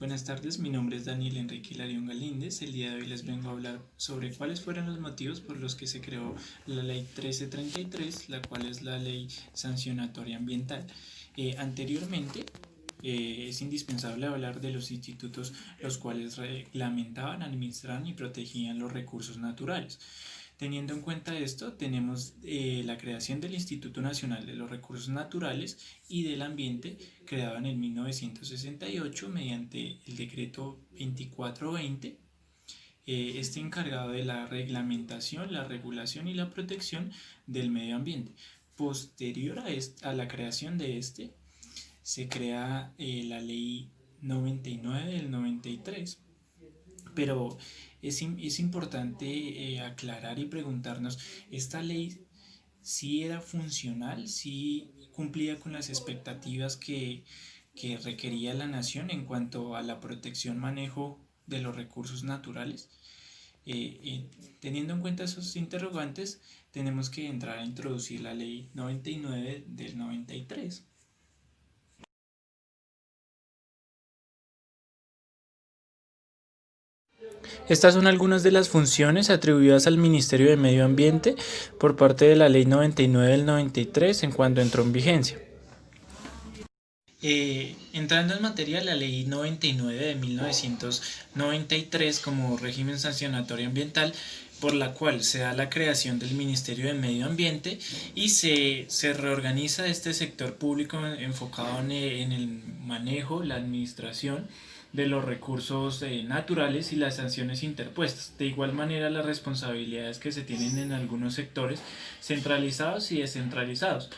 Buenas tardes, mi nombre es Daniel Enrique Hilarión Galíndez. El día de hoy les vengo a hablar sobre cuáles fueron los motivos por los que se creó la Ley 1333, la cual es la Ley Sancionatoria Ambiental. Anteriormente, es indispensable hablar de los institutos los cuales reglamentaban, administraban y protegían los recursos naturales. Teniendo en cuenta esto, tenemos la creación del Instituto Nacional de los Recursos Naturales y del Ambiente, creado en el 1968 mediante el decreto 2420, este encargado de la reglamentación, la regulación y la protección del medio ambiente. Posterior a la creación de este, se crea la ley 99 del 93, pero es importante aclarar y preguntarnos, ¿esta ley sí era funcional, sí cumplía con las expectativas que requería la nación en cuanto a la protección, manejo de los recursos naturales? Teniendo en cuenta esos interrogantes, tenemos que entrar a introducir la ley 99 del 93. Estas son algunas de las funciones atribuidas al Ministerio de Medio Ambiente por parte de la Ley 99 del 93 en cuanto entró en vigencia. Entrando en materia, la Ley 99 de 1993 como régimen sancionatorio ambiental, por la cual se da la creación del Ministerio de Medio Ambiente y se reorganiza este sector público enfocado en el manejo, la administración de los recursos naturales y las sanciones interpuestas. De igual manera, las responsabilidades que se tienen en algunos sectores centralizados y descentralizados.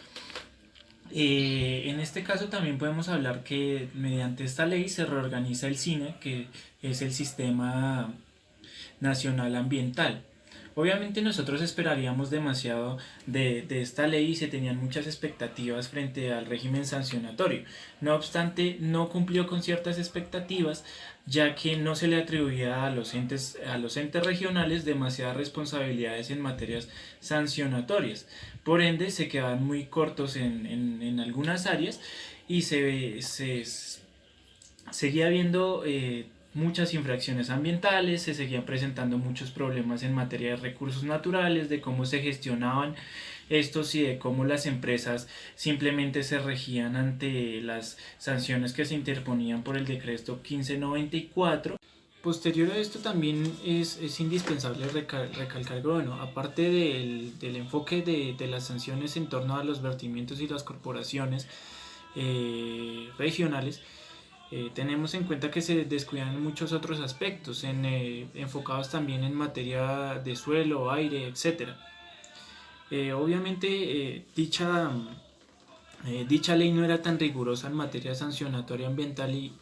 En este caso también podemos hablar que mediante esta ley se reorganiza el SINA, que es el Sistema Nacional Ambiental. Obviamente nosotros esperaríamos demasiado de esta ley y se tenían muchas expectativas frente al régimen sancionatorio. No obstante, no cumplió con ciertas expectativas, ya que no se le atribuía a los entes regionales demasiadas responsabilidades en materias sancionatorias. Por ende, se quedaban muy cortos en algunas áreas y seguía habiendo muchas infracciones ambientales, se seguían presentando muchos problemas en materia de recursos naturales, de cómo se gestionaban estos y de cómo las empresas simplemente se regían ante las sanciones que se interponían por el decreto 1594. Posterior a esto también es indispensable recalcar que, bueno, aparte del enfoque de las sanciones en torno a los vertimientos y las corporaciones regionales, tenemos en cuenta que se descuidan muchos otros aspectos, enfocados también en materia de suelo, aire, etc. Obviamente dicha ley no era tan rigurosa en materia sancionatoria ambiental y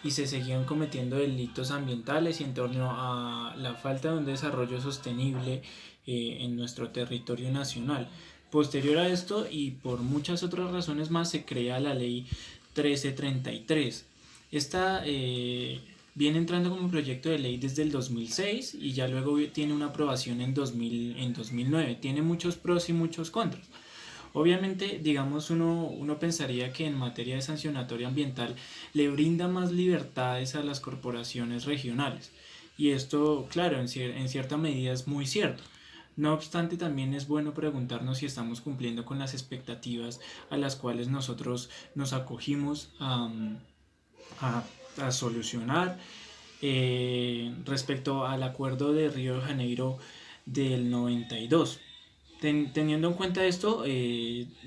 se seguían cometiendo delitos ambientales y en torno a la falta de un desarrollo sostenible en nuestro territorio nacional. Posterior a esto y por muchas otras razones más se crea la ley 1333. Esta viene entrando como proyecto de ley desde el 2006 y ya luego tiene una aprobación en 2009. Tiene muchos pros y muchos contras. Obviamente, digamos, uno pensaría que en materia de sancionatoria ambiental le brinda más libertades a las corporaciones regionales. Y esto, claro, en cierta medida es muy cierto. No obstante, también es bueno preguntarnos si estamos cumpliendo con las expectativas a las cuales nosotros nos acogimos a solucionar respecto al acuerdo de Río de Janeiro del 92. Teniendo en cuenta esto,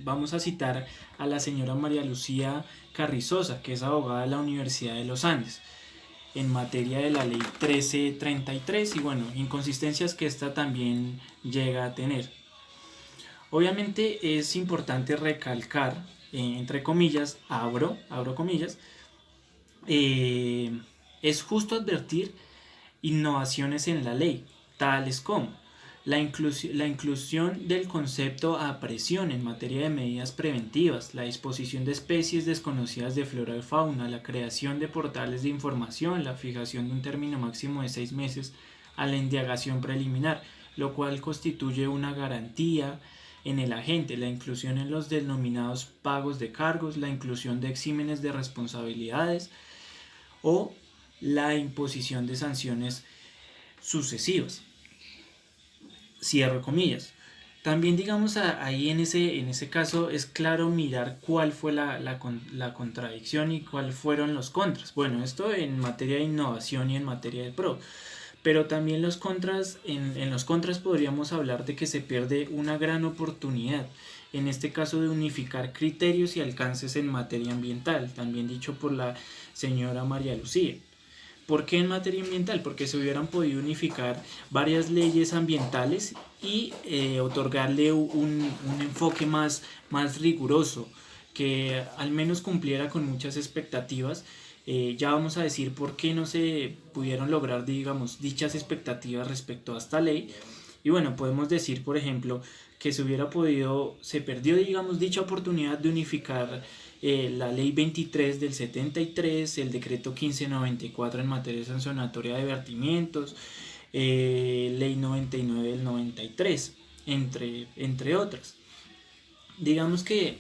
vamos a citar a la señora María Lucía Carrizosa, que es abogada de la Universidad de los Andes, en materia de la ley 1333 y bueno, inconsistencias que esta también llega a tener. Obviamente es importante recalcar, entre comillas, abro comillas, es justo advertir innovaciones en la ley, tales como la inclusión del concepto a presión en materia de medidas preventivas, la disposición de especies desconocidas de flora y fauna, la creación de portales de información, la fijación de un término máximo de 6 meses a la indagación preliminar, lo cual constituye una garantía en el agente, la inclusión en los denominados pagos de cargos, la inclusión de exímenes de responsabilidades o la imposición de sanciones sucesivas. Cierro comillas. También digamos ahí en ese caso es claro mirar cuál fue la contradicción y cuáles fueron los contras. Bueno, esto en materia de innovación y en materia de pro. Pero también los contras, en los contras podríamos hablar de que se pierde una gran oportunidad, en este caso de unificar criterios y alcances en materia ambiental, también dicho por la señora María Lucía. ¿Por qué en materia ambiental? Porque se hubieran podido unificar varias leyes ambientales y otorgarle un enfoque más riguroso, que al menos cumpliera con muchas expectativas. Ya vamos a decir por qué no se pudieron lograr, digamos, dichas expectativas respecto a esta ley. Y bueno, podemos decir, por ejemplo, que se perdió, digamos, dicha oportunidad de unificar la ley 23 del 73, el decreto 1594 en materia sancionatoria de vertimientos, ley 99 del 93, entre otras. Digamos que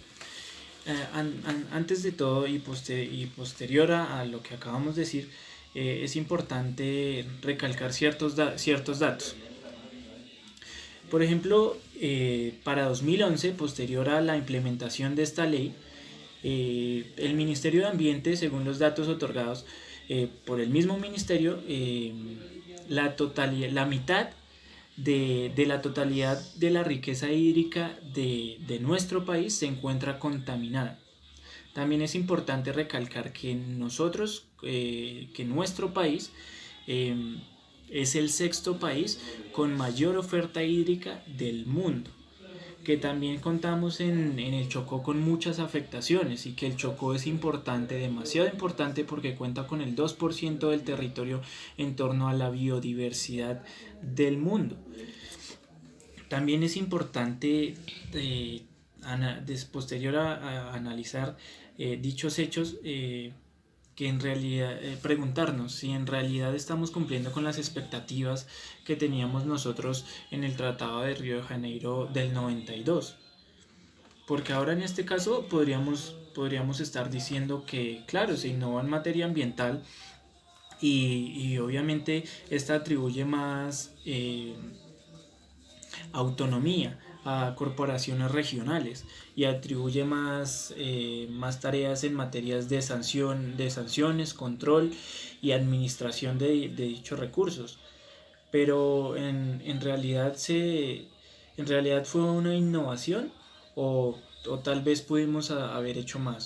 antes de todo y posterior a lo que acabamos de decir, es importante recalcar ciertos datos. Por ejemplo, para 2011, posterior a la implementación de esta ley, el Ministerio de Ambiente, según los datos otorgados por el mismo ministerio, la mitad de la totalidad de la riqueza hídrica de nuestro país se encuentra contaminada. También es importante recalcar que que nuestro país es el sexto país con mayor oferta hídrica del mundo, que también contamos en el Chocó con muchas afectaciones y que el Chocó es importante, demasiado importante, porque cuenta con el 2% del territorio en torno a la biodiversidad del mundo. También es importante, posterior a analizar dichos hechos, que en realidad preguntarnos si en realidad estamos cumpliendo con las expectativas que teníamos nosotros en el Tratado de Río de Janeiro del 92. Porque ahora en este caso podríamos estar diciendo que, claro, se innova en materia ambiental y obviamente esta atribuye más autonomía a corporaciones regionales y atribuye más tareas en materias de sanciones, control y administración de dichos recursos. Pero en realidad fue una innovación o tal vez pudimos haber hecho más.